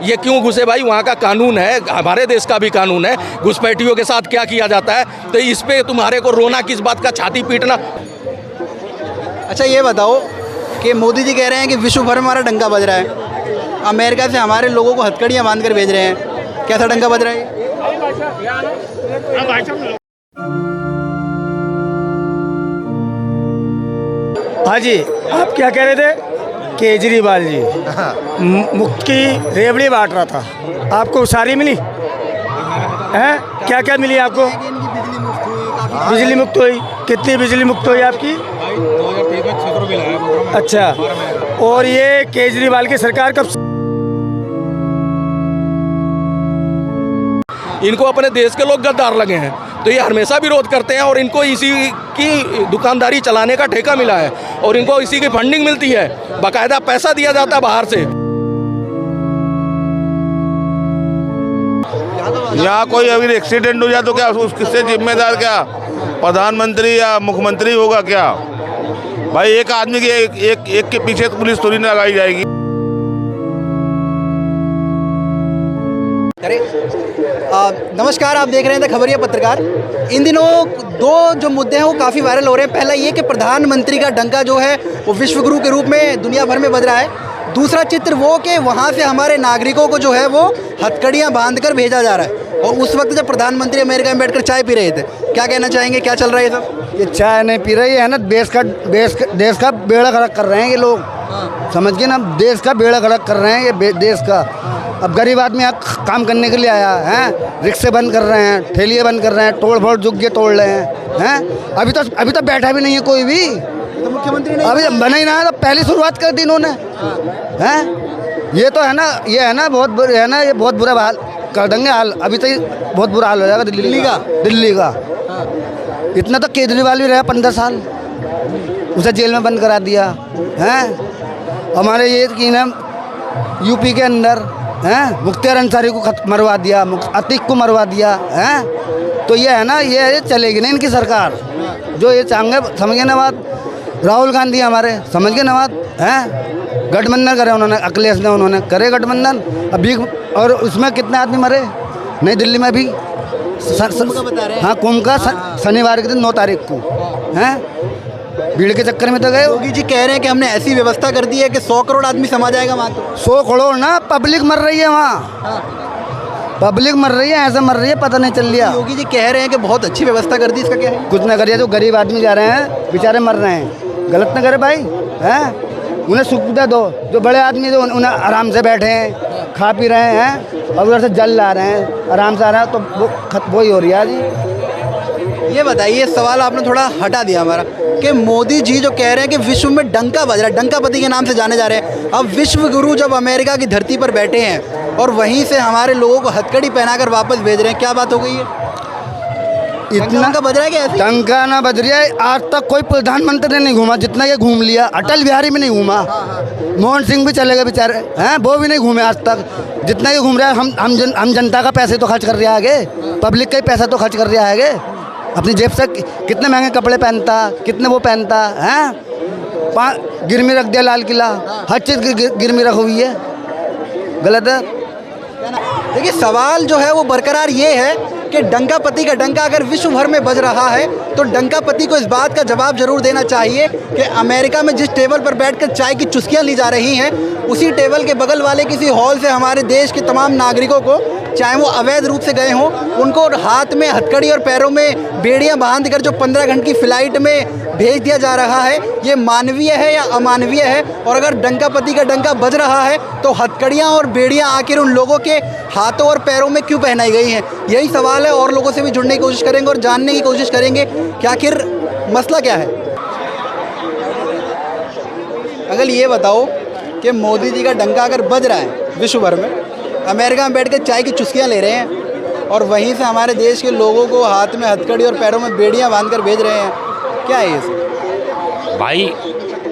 ये क्यों घुसे भाई? वहाँ का कानून है, हमारे देश का भी कानून है, घुसपैठियों के साथ क्या किया जाता है। तो इस पे तुम्हारे को रोना किस बात का, छाती पीटना? अच्छा ये बताओ कि मोदी जी कह रहे हैं कि विश्व भर में हमारा डंका बज रहा है, अमेरिका से हमारे लोगों को हथकड़ियाँ बांध कर भेज रहे हैं, कैसा डंका बज रहा है? हाँ जी, आप क्या कह रहे थे? केजरीवाल जी मुफ्त की रेवड़ी बांट रहा था, आपको उसारी मिली है? क्या क्या मिली आपको? बिजली मुक्त हुई। कितनी बिजली मुक्त हुई आपकी? 2023 में 600 बिल आया। अच्छा, और ये केजरीवाल की सरकार कब? इनको अपने देश के लोग गद्दार लगे हैं, तो ये हमेशा विरोध करते हैं और इनको इसी की दुकानदारी चलाने का ठेका मिला है और इनको इसी की फंडिंग मिलती है, बाकायदा पैसा दिया जाता है बाहर से। यहाँ कोई अगर एक्सीडेंट हो जाए तो क्या उससे जिम्मेदार क्या प्रधानमंत्री या मुख्यमंत्री होगा क्या? भाई एक आदमी के एक के पीछे तो पुलिस थोड़ी ना लगाई जाएगी। नमस्कार, आप देख रहे हैं द खबरिया पत्रकार। इन दिनों दो जो मुद्दे हैं वो काफ़ी वायरल हो रहे हैं। पहला ये कि प्रधानमंत्री का डंका जो है वो विश्वगुरु के रूप में दुनिया भर में बज रहा है। दूसरा चित्र वो कि वहाँ से हमारे नागरिकों को जो है वो हथकड़ियाँ बांध कर भेजा जा रहा है। और उस वक्त जब प्रधानमंत्री अमेरिका में बैठकर चाय पी रहे थे, क्या कहना चाहेंगे, क्या चल रहा है ये सब? ये चाय नहीं पी रही है ना, देश का बेड़ा गर्क कर रहे हैं ये लोग। समझ गए ना, देश का बेड़ा गर्क कर रहे हैं ये देश का। अब गरीब आदमी यहाँ काम करने के लिए आया है, रिक्शे बंद कर रहे हैं, ठेलिए बंद कर रहे हैं, तोड़ फोड़ जुग्गे तोड़ रहे हैं। अभी तो बैठा भी नहीं है कोई भी, तो मुख्यमंत्री ने अभी बना ही ना है, तो पहली शुरुआत कर दी इन्होंने। हैं ये तो है ना, ये है ना बहुत बुरा है ना, ये बहुत बुरा हाल कर देंगे हाल। अभी तो बहुत बुरा हाल हो जाएगा दिल्ली का। इतना तो केजरीवाल भी रहा 15 साल, उसे जेल में बंद करा दिया हैं। हमारे ये कि ना यूपी के अंदर हैं मुख्तार अंसारी को मरवा दिया, अतीक को मरवा दिया हैं। तो ये है ना, ये चलेगी नहीं इनकी सरकार। जो ये चाहेंगे, समझ गए ना बात। राहुल गांधी हमारे, समझ गए ना बात, हैं गठबंधन करे उन्होंने, अखिलेश ने उन्होंने करे गठबंधन अभी। और उसमें कितने आदमी मरे नई दिल्ली में भी? हाँ, कुंभ का शनिवार के दिन 9 तारीख को हैं, भीड़ के चक्कर में तो गए। योगी जी कह रहे हैं कि हमने ऐसी व्यवस्था कर दी है कि 100 करोड़ आदमी समा जाएगा वहाँ। तो 100 करोड़ ना, पब्लिक मर रही है वहाँ। पब्लिक मर रही है, ऐसे मर रही है, पता नहीं चल रहा। योगी जी कह रहे हैं कि बहुत अच्छी व्यवस्था कर दी, इसका क्या है? कुछ ना करिए, जो गरीब आदमी जा रहे हैं बेचारे मर रहे हैं, गलत ना करे भाई हैं। उन्हें सुविधा दो, जो बड़े आदमी जो उन्हें आराम से बैठे हैं, खा पी रहे हैं, और उधर से जल ला रहे हैं, आराम से आ रहे हैं, तो वो ही हो रही है जी। ये बताइए, सवाल आपने थोड़ा हटा दिया हमारा, कि मोदी जी जो कह रहे हैं कि विश्व में डंका बज रहा है, डंकापति के नाम से जाने जा रहे हैं। अब विश्व गुरु जब अमेरिका की धरती पर बैठे हैं और वहीं से हमारे लोगों को हथकड़ी पहनाकर वापस भेज रहे हैं, क्या बात हो गई है? इतना डंका बज रहा है क्या? डंका ना बज रहा है। आज तक कोई प्रधानमंत्री नहीं घूमा जितना ये घूम लिया। अटल बिहारी भी नहीं घूमा, मोहन सिंह भी चले गए बेचारे हैं, वो भी नहीं घूमे आज तक जितना ये घूम रहा है। हम जनता का पैसे तो खर्च कर रहा है आगे, पब्लिक का ही पैसा तो खर्च कर रहा है आगे। अपनी जेब से कितने महंगे कपड़े पहनता, कितने वो पहनता हैं। गिरमी रख दिया लाल किला, हर चीज़ गिरमी रखी हुई है, गलत है। देखिए, सवाल जो है वो बरकरार ये है कि डंकापति का डंका अगर विश्व भर में बज रहा है तो डंकापति को इस बात का जवाब जरूर देना चाहिए कि अमेरिका में जिस टेबल पर बैठकर चाय की चुस्कियां ली जा रही हैं, उसी टेबल के बगल वाले किसी हॉल से हमारे देश के तमाम नागरिकों को, चाहे वो अवैध रूप से गए हों, उनको हाथ में हथकड़ी और पैरों में बेड़ियां बांधकर जो 15 घंटे की फ़्लाइट में भेज दिया जा रहा है, ये मानवीय है या अमानवीय है? और अगर डंकापति का डंका बज रहा है तो हथकड़ियाँ और बेड़ियाँ आखिर उन लोगों के हाथों और पैरों में क्यों पहनाई गई हैं? यही सवाल है। और लोगों से भी जुड़ने की कोशिश करेंगे और जानने की कोशिश करेंगे कि आखिर मसला क्या है। अगर ये बताओ कि मोदी जी का डंका अगर बज रहा है विश्व भर में, अमेरिका में बैठ कर चाय की चुस्कियाँ ले रहे हैं और वहीं से हमारे देश के लोगों को हाथ में हथकड़ी और पैरों में बेड़ियाँ बांधकर भेज रहे हैं, क्या है ये सब? भाई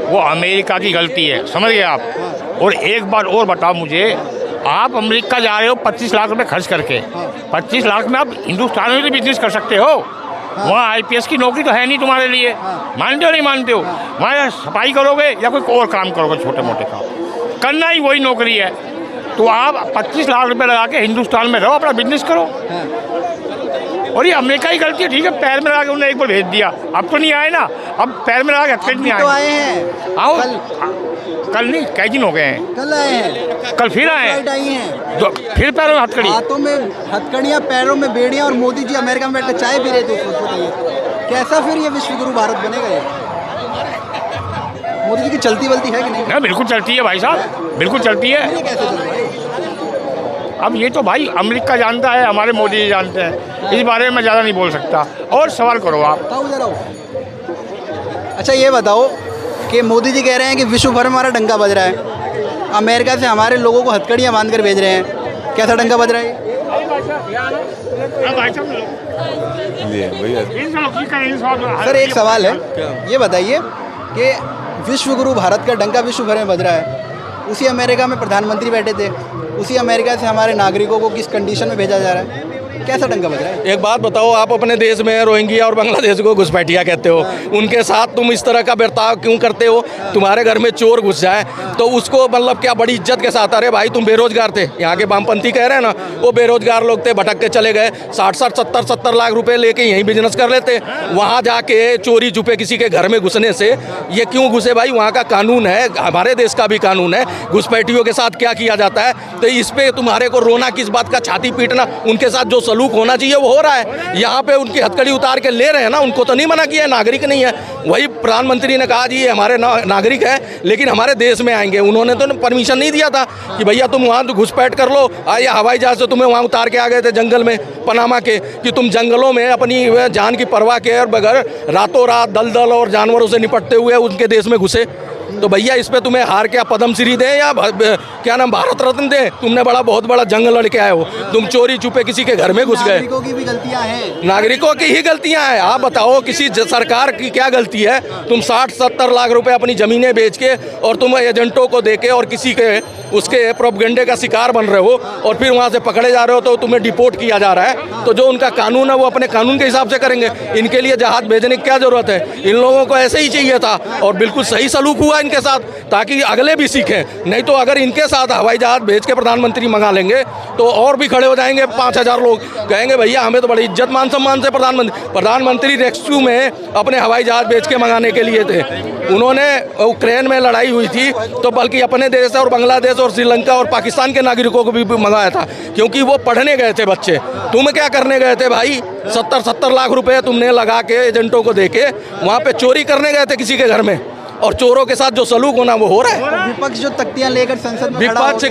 वो अमेरिका की गलती है, समझ गए आप। और एक बार और बताओ मुझे, आप अमेरिका जा रहे हो 25 लाख रुपए खर्च करके, 25 लाख में आप हिंदुस्तान में भी बिजनेस कर सकते हो। वहाँ IPS की नौकरी तो है नहीं तुम्हारे लिए, मानते हो नहीं मानते हो? वहाँ सफाई करोगे या कोई और काम करोगे, छोटे मोटे काम करना ही वही नौकरी है। तो आप 25 लाख रुपए लगा के हिंदुस्तान में रहो, अपना बिजनेस करो। और ये अमेरिका की गलती है, ठीक है, पैर में लगा के उन्हें एक बार भेज दिया, अब तो नहीं आए ना, अब पैर में लगा के हथकड़ी नहीं तो आए हैं, आओ कल नहीं, कई दिन हो गए हैं, कल आए हैं, कल फिर आए फ्लाइट हैं, आई हैं, तो फिर पैरों में हथकड़ी। हाथों में हथकड़ियाँ, पैरों में बेड़ियाँ, और मोदी जी अमेरिका में बैठकर चाय पी रहे थे। उसको बताइए कैसा फिर ये विश्व गुरु भारत बनेगा ये? मोदी जी की चलती बलती है कि नहीं? हाँ, बिल्कुल चलती है भाई साहब, बिल्कुल चलती है। ये कैसे चल रहा है? अब ये तो भाई अमेरिका जानता है, हमारे मोदी जी जानते हैं, इस बारे में मैं ज़्यादा नहीं बोल सकता। और सवाल करो आप। बताओ जरा। अच्छा ये बताओ कि मोदी जी कह रहे हैं कि विश्व भर में हमारा डंका बज रहा है, अमेरिका से हमारे लोगों को हथकड़ियाँ बांध कर भेज रहे हैं, कैसा डंका बज रहा है सर? एक सवाल है, ये बताइए कि विश्व गुरु भारत का डंका विश्व भर में बज रहा है, उसी अमेरिका में प्रधानमंत्री बैठे थे, उसी अमेरिका से हमारे नागरिकों को किस कंडीशन में भेजा जा रहा है, कैसा डंका बज रहा है? एक बात बताओ, आप अपने देश में रोहिंग्या और बांग्लादेश को घुसपैठिया कहते हो, उनके साथ तुम इस तरह का बर्ताव क्यों करते हो? तुम्हारे घर में चोर घुस जाए तो उसको मतलब क्या बड़ी इज्जत के साथ, अरे भाई तुम बेरोजगार थे, यहाँ के वामपंथी कह रहे हैं ना, वो बेरोजगार लोग थे, भटक के चले गए, 60-60, 70-70 लाख रुपए लेके यहीं बिजनेस कर लेते, वहाँ जाके चोरी छुपे किसी के घर में घुसने से ये क्यों घुसे भाई? वहाँ का कानून है, हमारे देश का भी कानून है, घुसपैठियों के साथ क्या किया जाता है, तो इस पे तुम्हारे को रोना किस बात का, छाती पीटना? उनके साथ जो सलूक होना चाहिए वो हो रहा है, यहाँ पे उनकी हथकड़ी उतार के ले रहे हैं ना, उनको तो नहीं मना किया है, नागरिक नहीं है। वही प्रधानमंत्री ने कहा जी ये हमारे नागरिक है लेकिन हमारे देश में आएंगे, उन्होंने तो परमिशन नहीं दिया था कि भैया तुम वहाँ तो घुसपैठ कर लो, या हवाई जहाज से तुम्हें वहाँ उतार के आ गए थे जंगल में पनामा के, कि तुम जंगलों में अपनी जान की परवाह के और बगैर रातों रात दलदल और जानवरों से निपटते हुए उनके देश में घुसे। तो भैया इस पे तुम्हें हार क्या पद्मश्री दें या क्या नाम भारत रत्न दें? तुमने बहुत बड़ा जंग लड़ के आए हो, तुम चोरी छुपे किसी के घर में घुस गए। नागरिकों की भी गलतियां हैं, नागरिकों की ही गलतियां हैं। आप बताओ किसी सरकार की क्या गलती है? तुम 60-70 लाख रुपए अपनी ज़मीनें बेच के और तुम एजेंटों को दे के और किसी के उसके प्रोपगेंडे का शिकार बन रहे हो और फिर वहाँ से पकड़े जा रहे हो तो तुम्हें डिपोर्ट किया जा रहा है। तो जो उनका कानून है वो अपने कानून के हिसाब से करेंगे, इनके लिए जहाज भेजने की क्या ज़रूरत है? इन लोगों को ऐसे ही चाहिए था और बिल्कुल सही सलूक हुआ इनके साथ ताकि अगले भी सीखें। नहीं तो अगर इनके साथ हवाई जहाज भेज के प्रधानमंत्री मंगा लेंगे तो और भी खड़े हो जाएंगे 5000 लोग, कहेंगे भैया हमें तो बड़ी इज्जत मान सम्मान से प्रधानमंत्री रेस्क्यू में अपने हवाई जहाज भेज के मंगाने के लिए थे। उन्होंने यूक्रेन में लड़ाई हुई थी तो बल्कि अपने देश और बांग्लादेश और श्रीलंका और पाकिस्तान के नागरिकों को भी मंगाया था क्योंकि वो पढ़ने गए थे बच्चे। तुम क्या करने गए थे भाई? 70-70 लाख रुपए तुमने लगा के एजेंटों को देके वहाँ पे चोरी करने गए थे किसी के घर में, और चोरों के साथ जो सलूक होना वो हो रहा है। विपक्ष जो तख्तियां लेकर संसद में विपक्ष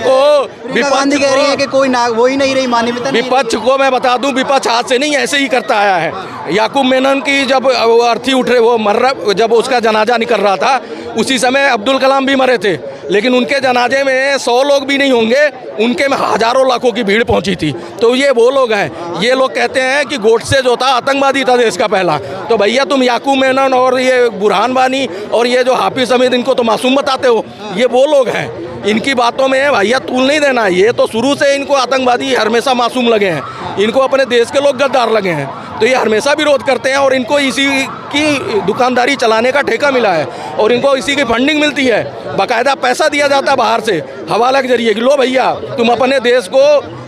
गांधी कह रही है कि कोई वो ही नहीं रही मानवीयता। विपक्ष को मैं बता दूं, विपक्ष आज से नहीं ऐसे ही करता आया है। याकूब मेनन की जब अर्थी उठ रहे वो मर रहा, जब उसका जनाजा निकल रहा था उसी समय अब्दुल कलाम भी मरे थे, लेकिन उनके जनाजे में 100 लोग भी नहीं होंगे, उनके में हजारों लाखों की भीड़ पहुंची थी। तो ये वो लोग हैं। ये लोग कहते हैं कि गोडसे जो था आतंकवादी था देश का पहला। तो भैया तुम याकूब मेनन और ये बुरहान वानी और ये जो हाफिज हमीद इनको तो मासूम बताते हो, ये वो लोग हैं। इनकी बातों में भैया तूल नहीं देना। ये तो शुरू से इनको आतंकवादी हमेशा मासूम लगे हैं, इनको अपने देश के लोग गद्दार लगे हैं, तो ये हमेशा विरोध करते हैं और इनको इसी की दुकानदारी चलाने का ठेका मिला है और इनको इसी की फंडिंग मिलती है। बाकायदा पैसा दिया जाता है बाहर से हवाला के जरिए कि लो भैया तुम अपने देश को,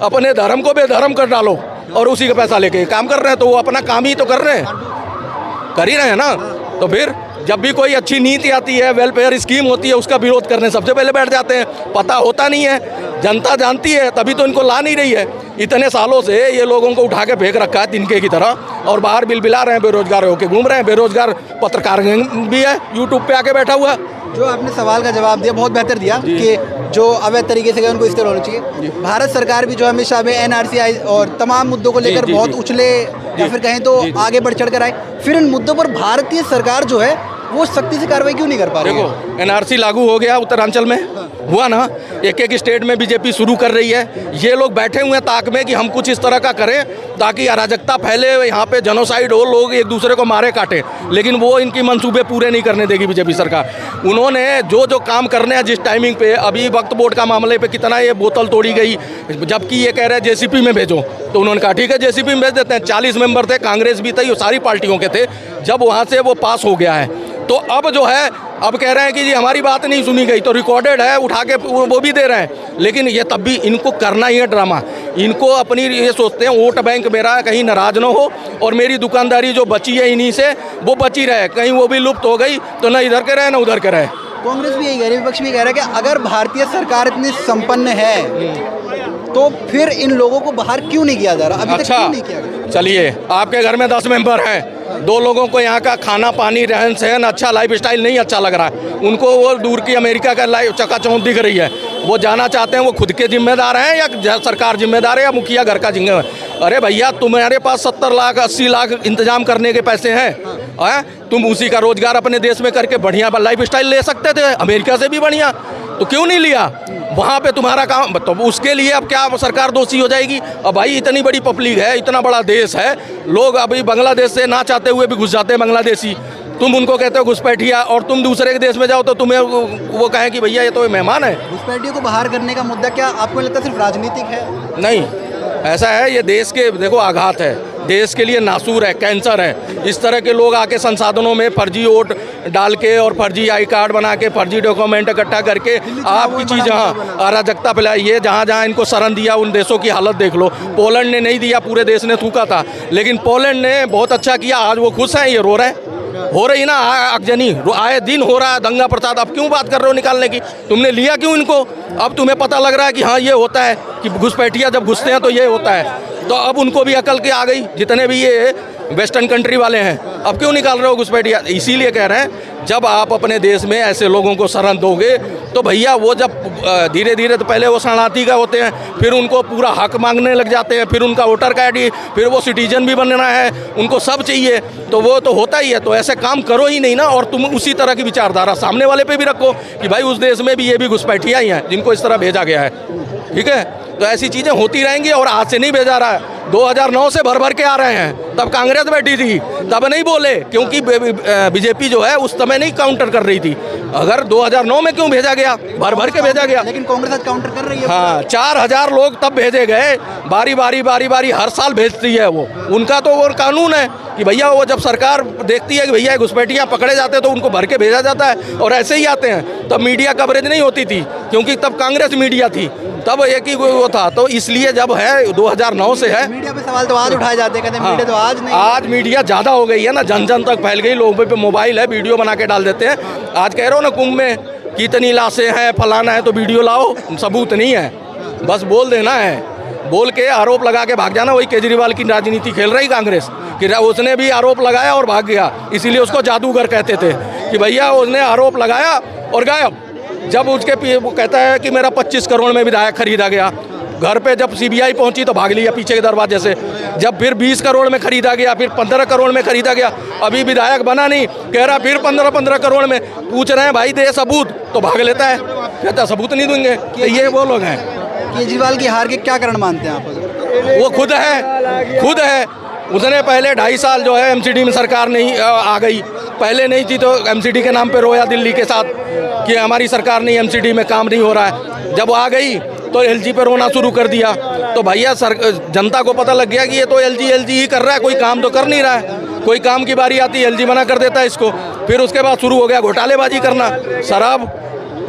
अपने धर्म को बेधर्म कर डालो, और उसी का पैसा लेके काम कर रहे हैं। तो वो अपना काम ही तो कर रहे हैं, कर ही रहे हैं ना। तो फिर जब भी कोई अच्छी नीति आती है, वेलफेयर स्कीम होती है, उसका विरोध करने सबसे पहले बैठ जाते हैं। पता होता नहीं है, जनता जानती है, तभी तो इनको ला नहीं रही है। इतने सालों से ये लोगों को उठा के फेंक रखा है तिनके की तरह और बाहर बिलबिला रहे हैं, बेरोजगार होके घूम रहे हैं। बेरोजगार पत्रकार भी है यूट्यूब पे आके बैठा हुआ। जो आपने सवाल का जवाब दिया बहुत बेहतर दिया कि जो अवैध तरीके से गए उनको इस तरह होना चाहिए। भारत सरकार भी जो हमेशा हमें NRC और तमाम मुद्दों को लेकर बहुत उछले या फिर कहें तो आगे बढ़ चढ़ कर आए, फिर इन मुद्दों पर भारतीय सरकार जो है वो सख्ती से कार्रवाई क्यों नहीं कर पा रही? देखो NRC लागू हो गया उत्तरांचल में, हुआ ना, एक स्टेट में बीजेपी शुरू कर रही है। ये लोग बैठे हुए हैं ताक में कि हम कुछ इस तरह का करें ताकि अराजकता फैले, यहाँ पे जेनोसाइड हो, लोग एक दूसरे को मारे काटे, लेकिन वो इनकी मंसूबे पूरे नहीं करने देगी बीजेपी सरकार। उन्होंने जो काम करने हैं जिस टाइमिंग पे, अभी वक्त बोर्ड का मामले पे कितना ये बोतल तोड़ी गई, जबकि ये कह रहे हैं JCP में भेजो, तो उन्होंने कहा ठीक है JCP में भेज देते हैं। 40 मेंबर थे, कांग्रेस भी थी, सारी पार्टियों के थे। जब वहाँ से वो पास हो गया है तो अब जो है अब कह रहे हैं कि जी हमारी बात नहीं सुनी गई, तो रिकॉर्डेड है, उठा के वो भी दे रहे हैं। लेकिन ये तब भी इनको करना ही है ड्रामा। इनको अपनी ये सोचते हैं वोट बैंक मेरा कहीं नाराज ना हो और मेरी दुकानदारी जो बची है इन्हीं से वो बची रहे, कहीं वो भी लुप्त हो गई तो ना इधर के रहे ना उधर के रहे। कांग्रेस भी यही कह रही है, विपक्ष भी कह रहा है कि अगर भारतीय सरकार इतनी संपन्न है तो फिर इन लोगों को बाहर क्यों नहीं किया जा रहा, अभी तक अच्छा क्यों नहीं किया गया? चलिए, आपके घर में 10 मेंबर हैं, 2 लोगों को यहाँ का खाना पानी रहन सहन अच्छा लाइफ स्टाइल नहीं अच्छा लग रहा है, उनको वो दूर की अमेरिका का लाइफ चकाचौंध दिख रही है, वो जाना चाहते हैं, वो खुद के जिम्मेदार हैं या सरकार जिम्मेदार है या मुखिया घर का जिम्मेदार? अरे भैया, तुम्हारे पास 70 लाख 80 लाख इंतजाम करने के पैसे हैं, तुम उसी का रोजगार अपने देश में करके बढ़िया लाइफ स्टाइल ले सकते थे, अमेरिका से भी बढ़िया, तो क्यों नहीं लिया? वहाँ पे तुम्हारा काम, तो उसके लिए अब क्या सरकार दोषी हो जाएगी? अब भाई इतनी बड़ी पब्लिक है, इतना बड़ा देश है, लोग अभी बांग्लादेश से ना चाहते हुए भी घुस जाते हैं बांग्लादेशी, तुम उनको कहते हो घुसपैठिया, और तुम दूसरे के देश में जाओ तो तुम्हें वो कहें कि भैया ये तो मेहमान है। घुसपैठियों को बाहर करने का मुद्दा क्या आपको लगता है सिर्फ राजनीतिक है? नहीं, ऐसा है, ये देश के देखो आघात है, देश के लिए नासूर है, कैंसर है। इस तरह के लोग आके संसाधनों में फर्जी वोट डाल के और फर्जी आई कार्ड बना के फर्जी डॉक्यूमेंट इकट्ठा करके आपकी चीज़ अराजकता फैलाई है। जहाँ जहाँ इनको शरण दिया उन देशों की हालत देख लो। पोलैंड ने नहीं दिया, पूरे देश ने थूका था, लेकिन पोलैंड ने बहुत अच्छा किया, आज वो खुश हैं, ये रो रहे हैं। हो रही ना आगजनी, आए दिन हो रहा है दंगा प्रसाद, अब क्यों बात कर रहे हो निकालने की? तुमने लिया क्यों इनको? अब तुम्हें पता लग रहा है कि हाँ ये होता है कि घुसपैठिया जब घुसते हैं तो ये होता है, तो अब उनको भी अकल की आ गई, जितने भी ये वेस्टर्न कंट्री वाले हैं, अब क्यों निकाल रहे हो घुसपैठिया? इसीलिए कह रहे हैं जब आप अपने देश में ऐसे लोगों को शरण दोगे तो भैया वो जब धीरे धीरे, तो पहले वो शरणार्थी का होते हैं, फिर उनको पूरा हक मांगने लग जाते हैं, फिर उनका वोटर कार्ड, फिर वो सिटीजन भी बनना है, उनको सब चाहिए, तो वो तो होता ही है। तो ऐसे काम करो ही नहीं ना, और तुम उसी तरह की विचारधारा सामने वाले पे भी रखो कि भाई उस देश में भी ये भी घुसपैठिया ही हैं जिनको इस तरह भेजा गया है, ठीक है? तो ऐसी चीज़ें होती रहेंगी, और आज से नहीं भेजा रहा है, 2009 से भर भर के आ रहे हैं, तब कांग्रेस बैठी थी, तब नहीं बोले, क्योंकि बीजेपी जो है उस समय नहीं काउंटर कर रही थी। अगर 2009 में क्यों भेजा गया? भर भर के भेजा गया। लेकिन कांग्रेस आज काउंटर कर रही है। हाँ, 4000 लोग तब भेजे गए, बारी बारी हर साल भेजती है वो, उनका तो वो कानून है कि भैया वो जब सरकार देखती है कि भैया घुसपैठिया पकड़े जाते हैं तो उनको भर के भेजा जाता है, और ऐसे ही आते हैं। तब मीडिया कवरेज नहीं होती थी, क्योंकि तब कांग्रेस मीडिया थी, तब एक ही वो था, तो इसलिए जब है 2009 से है। मीडिया पे सवाल तो आज उठाए जाते हैं, कहते हैं मीडिया तो आज नहीं। आज मीडिया ज़्यादा हो गई है ना, जन जन तक फैल गई, लोगों पे मोबाइल है, वीडियो बना के डाल देते हैं। आज कह रहे हो ना कुंभ में कितनी लाशें हैं, फलाना है, तो वीडियो लाओ, सबूत नहीं है, बस बोल देना है, बोल के आरोप लगा के भाग जाना। वही केजरीवाल की राजनीति खेल रही कांग्रेस कि उसने भी आरोप लगाया और भाग गया, इसीलिए उसको जादूगर कहते थे कि भैया उसने आरोप लगाया और गायब। जब उसके वो कहता है कि मेरा 25 करोड़ में विधायक खरीदा गया, घर पे जब सीबीआई पहुंची तो भाग लिया पीछे के दरवाजे से, जब फिर 20 करोड़ में खरीदा गया, फिर 15 करोड़ में खरीदा गया, अभी विधायक बना नहीं, कह रहा फिर 15 करोड़ में, पूछ रहे हैं भाई दे सबूत, तो भाग लेता है, कहता सबूत नहीं देंगे। तो ये वो लोग हैं। केजरीवाल की हार के क्या कारण मानते हैं आप? वो खुद है, उसने पहले 2.5 साल जो है एमसीडी में सरकार नहीं आ गई, पहले नहीं थी, तो एमसीडी के नाम पे रोया दिल्ली के साथ कि हमारी सरकार नहीं, एमसीडी में काम नहीं हो रहा है। जब आ गई तो एलजी पे रोना शुरू कर दिया, तो भैया जनता को पता लग गया कि ये तो एलजी ही कर रहा है, कोई काम तो कर नहीं रहा है। कोई काम की बारी आती है एलजी मना कर देता है इसको, फिर उसके बाद शुरू हो गया घोटालेबाजी करना। शराब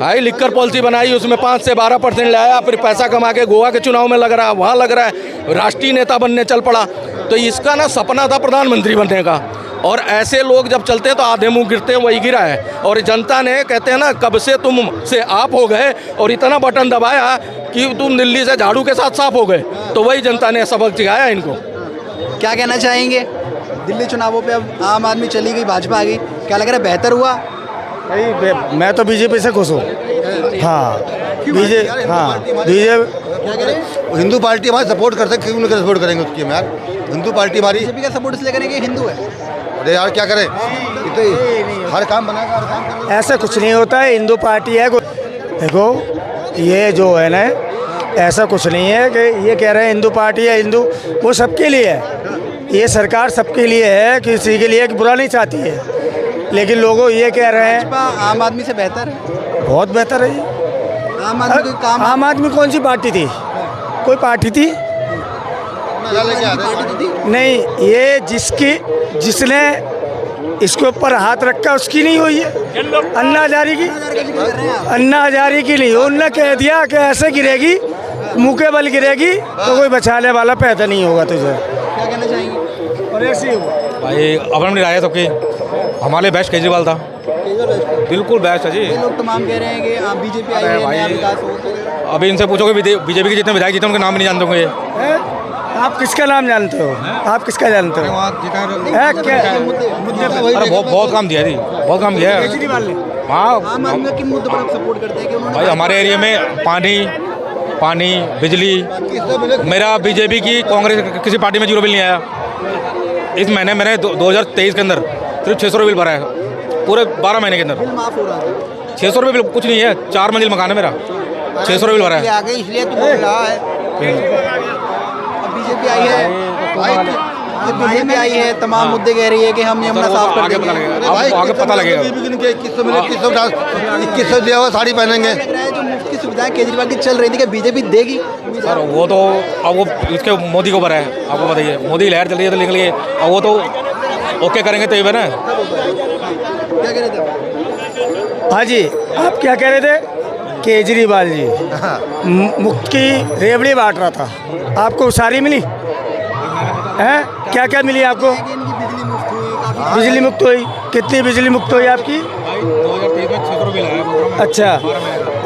भाई लिक्कर पॉलिसी बनाई, उसमें 5 से 12% लाया, फिर पैसा कमा के गोवा के चुनाव में लग रहा है, वहाँ लग रहा है, राष्ट्रीय नेता बनने चल पड़ा। तो इसका ना सपना था प्रधानमंत्री बनने का, और ऐसे लोग जब चलते हैं तो आधे मुंह गिरते हैं, वही गिरा है। और जनता ने, कहते हैं ना, कब से तुम से आप हो गए और इतना बटन दबाया कि तुम दिल्ली से झाड़ू के साथ साफ हो गए, तो वही जनता ने सबक सिखाया इनको। क्या कहना चाहेंगे? दिल्ली चुनावों पे अब आम आदमी चली गई, भाजपा आ गई, क्या लग रहा है बेहतर हुआ? भाई मैं तो बीजेपी से खुश हूँ। हाँ, बीजेपी हिंदू पार्टी हमारी सपोर्ट करते हैं, क्यों नहीं सपोर्ट करेंगे उसकी हम यार? हिंदू पार्टी हमारी। बीजेपी का सपोर्ट इसलिए करेंगे हिंदू है। अरे यार क्या करें, तो हर काम बनाएगा, हर काम करेगा। ऐसा कुछ नहीं होता है, हिंदू पार्टी है। देखो ये जो है ना, ऐसा कुछ नहीं है कि ये कह रहे हैं हिंदू पार्टी है, हिंदू, वो सबके लिए है, ये सरकार सबके लिए है, किसी के लिए बुरा नहीं चाहती है। लेकिन लोगों ये कह रहे हैं आम आदमी से बेहतर है, बहुत बेहतर है ये। आम आदमी कोई काम, आम आदमी कौन सी पार्टी थी? कोई पार्टी थी नहीं, ये जिसने इसके ऊपर हाथ रखा उसकी नहीं हुई है, अन्ना हजारी की। अन्ना हजारी की नहीं, उनने कह दिया कि ऐसे गिरेगी, मुँह के बल गिरेगी तो कोई बचाने वाला पैदा नहीं होगा तुझे। क्या कहना चाहेंगे? और ऐसे ही हुआ। भाई अपनी राय है सबकी, हमारे बेस्ट केजरीवाल था, बिल्कुल बेस्ट है जी। ये लोग तमाम कह रहे हैं कि आप बीजेपी आई है, नया विकास हो। अभी इनसे पूछोगे बीजेपी के जितने विधायक जीते उनके नाम नहीं जानते होंगे। हैं? आप किसका नाम जानते हो? आप किसका जानते हो? है क्या? अरे बहुत काम दिया जी, बहुत काम किया है। केजरीवाल ने। हाँ आम आदमी का किन मुद्दों पर आप सपोर्ट करते हैं कि उन्होंने भाई हमारे एरिया में पानी बिजली, मेरा बीजेपी की कांग्रेस किसी पार्टी में 0 बिल नहीं आया। इस महीने मैंने 2023 के अंदर सिर्फ 600 रुपये बिल भरा है, पूरे 12 महीने के अंदर। बिल माफ हो रहा था। 600 रुपये बिल कुछ नहीं है, 4 मंजिल मकान है मेरा, 600 रुपये बिल भरा है। आगे इसलिए तो बोल रहा है। अब बीजेपी आई है, जब बीजेपी आई है तमाम मुद्दे कह रही है कि हम यमुना साफ कर आगे पता देंगे। लगेगा, आपको आगे पता लगेगा। 2100 दिया हुआ साड़ी पहनेंगे। लग रहा है जो मुफ्त की सुविधाएं केजरीवाल की चल रही थी कि बीजेपी देगी। सर वो तो अब वो इसके मोदी के ऊपर है, आपको बताइए। मोदी लहर चल रही है तो निकल गई, अब वो तो ओके करेंगे तो ये ना। क्या कह रहे थे? हाँ जी, आप क्या कह रहे थे? केजरीवाल जी मुफ्त की रेवड़ी बांट रहा था, आपको उसारी मिली है? क्या क्या मिली आपको? कि इनकी बिजली मुफ्त हुई, काफी बिजली मुक्त हुई। कितनी बिजली मुक्त हुई आपकी? 2023 में 600 रुपये आया। अच्छा,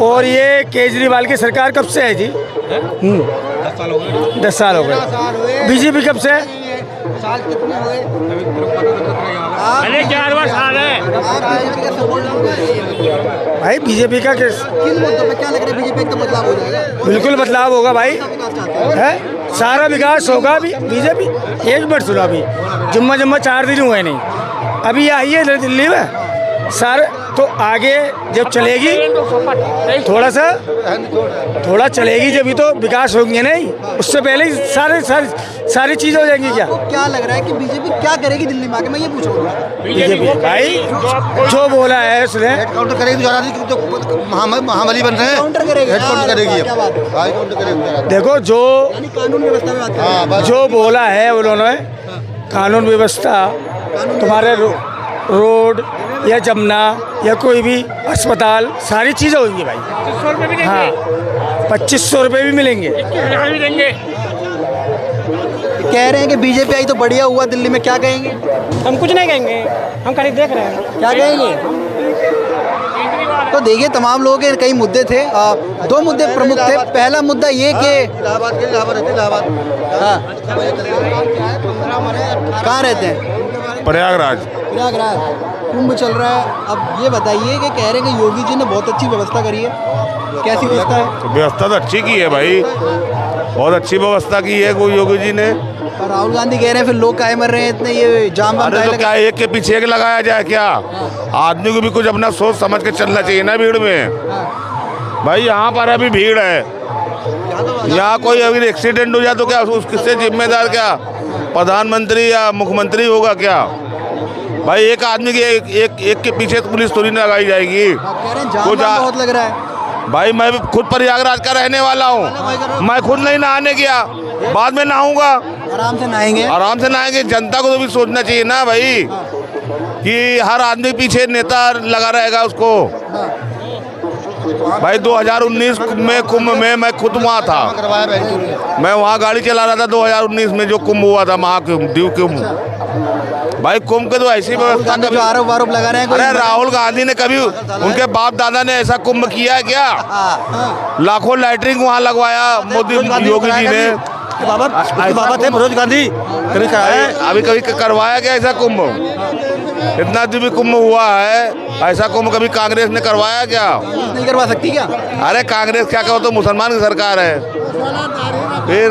और ये केजरीवाल की सरकार कब से है जी? 10 साल हो गए। 10 साल हो गए। साल हुए। बीजेपी कब से है? साल कितने हुए? अरे 11वां साल है। आप बीजेपी का सपोर्ट करेंगे? भाई बीजेपी का किस किन मुद्दों पे क्या लग रहा है बीजेपी का बदलाव हो जाएगा? बिल्कुल बदलाव होगा भाई, विकास चाहते हैं। है सारा विकास होगा। अभी बीजेपी एक मिनट सुनो, अभी जुम्मा 4 दिन हुए नहीं, अभी आई है दिल्ली में सारे, तो आगे जब चलेगी थोड़ा चलेगी जब ही तो विकास होंगे, नहीं उससे पहले ही सारी चीज़ हो जाएंगी। क्या आपको क्या लग रहा है कि बीजेपी क्या करेगी दिल्ली में आके? मैं ये पूछ रहा हूँ। बीजेपी भाई जो बोला है उसने, काउंटर करेगी जो महाबली बन रहे हैं। काउंटर करेगी। हेड काउंटर करेगी। क्या बात है? हाँ, काउंटर करेगी। देखो जो यानी कानून व्यवस्था में बात कर रहे हैं। जो बोला है उन्होंने, कानून व्यवस्था, तुम्हारे रोड या जमुना या कोई भी अस्पताल, सारी चीज़ें होंगी भाई। 2500 रुपये भी देंगे। हाँ, 2500 रुपये भी मिलेंगे। 21,000 भी देंगे। कह रहे हैं कि बीजेपी आई तो बढ़िया हुआ, दिल्ली में क्या कहेंगे? हम कुछ नहीं कहेंगे, हम खाली देख रहे हैं। क्या कहेंगे? तो देखिए तमाम लोगों के कई मुद्दे थे। 2 मुद्दे प्रमुख थे। पहला मुद्दा ये कि इलाहाबाद के इलाहाबाद हाँ, कहाँ रहते हैं? प्रयागराज। प्रयागराज कुंभ चल रहा है। अब ये बताइए कि कह रहे हैं कि योगी जी ने बहुत अच्छी व्यवस्था करी है, कैसी व्यवस्था है? तो व्यवस्था तो अच्छी की है भाई, बहुत अच्छी व्यवस्था की है कोई योगी जी ने। और राहुल गांधी कह रहे हैं फिर लोग काहे मर रहे हैं इतने, ये जाम वाम अरे काहे तो लगा? क्या एक के पीछे एक लगाया जाए क्या? आदमी को भी कुछ अपना सोच समझ के चलना चाहिए ना भीड़ में। भाई यहाँ पर अभी भीड़ है, यहाँ कोई अभी एक्सीडेंट हो जाए तो क्या किससे जिम्मेदार? क्या प्रधानमंत्री या मुख्यमंत्री होगा क्या? भाई एक आदमी की एक के पीछे तो पुलिस थोड़ी ना लगाई जाएगी। आप कह रहे हैं जाम कुछ वाम बहुत लग रहा है। भाई मैं भी खुद प्रयागराज का रहने वाला हूँ, मैं खुद नहीं नहाने गया, बाद में नहाऊंगा। आराम से नहाएंगे। आराम से नहाएंगे। जनता को तो भी सोचना चाहिए ना भाई कि हर आदमी पीछे नेता लगा रहेगा उसको। भाई 2019 में कुंभ में मैं खुद वहाँ था, मैं वहाँ गाड़ी चला रहा था 2019 में जो कुंभ हुआ था, महाकुंभ कुंभ। भाई कुंभ के तो ऐसी व्यवस्था जो आरोप लगा रहे हैं अरे राहुल गांधी ने कभी उनके बाप दादा ने ऐसा कुंभ किया है क्या? लाखों लैटरिन वहाँ लगवाया मोदी योगी जी ने। बाबा थे मनोज गांधी, कभी कराया? अभी कभी करवाया क्या ऐसा कुंभ? इतना दिन भी कुंभ हुआ है, ऐसा कुंभ कभी कांग्रेस ने करवाया क्या? नहीं करवा सकती क्या? अरे कांग्रेस क्या कहो तो मुसलमान की सरकार है। फिर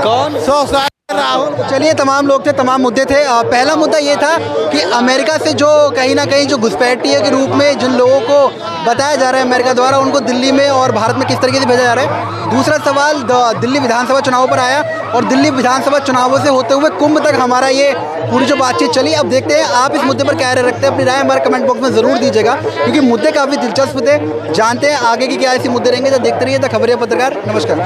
कौन 100 साल राहुल। चलिए तमाम लोग थे, तमाम मुद्दे थे। पहला मुद्दा ये था कि अमेरिका से जो कहीं ना कहीं जो घुसपैठिए के रूप में जिन लोगों को बताया जा रहा है अमेरिका द्वारा, उनको दिल्ली में और भारत में किस तरीके से भेजा जा रहा है। दूसरा सवाल दिल्ली विधानसभा चुनाव पर आया और दिल्ली विधानसभा चुनावों से होते हुए कुंभ तक हमारा ये पूरी जो बातचीत चली। अब देखते हैं आप इस मुद्दे पर क्या राय रखते हैं, अपनी राय हमारे कमेंट बॉक्स में ज़रूर दीजिएगा, क्योंकि मुद्दे काफ़ी दिलचस्प थे। जानते हैं आगे की क्या ऐसे मुद्दे रहेंगे। तो देखते रहिए द खबरिया पत्रकार। नमस्कार।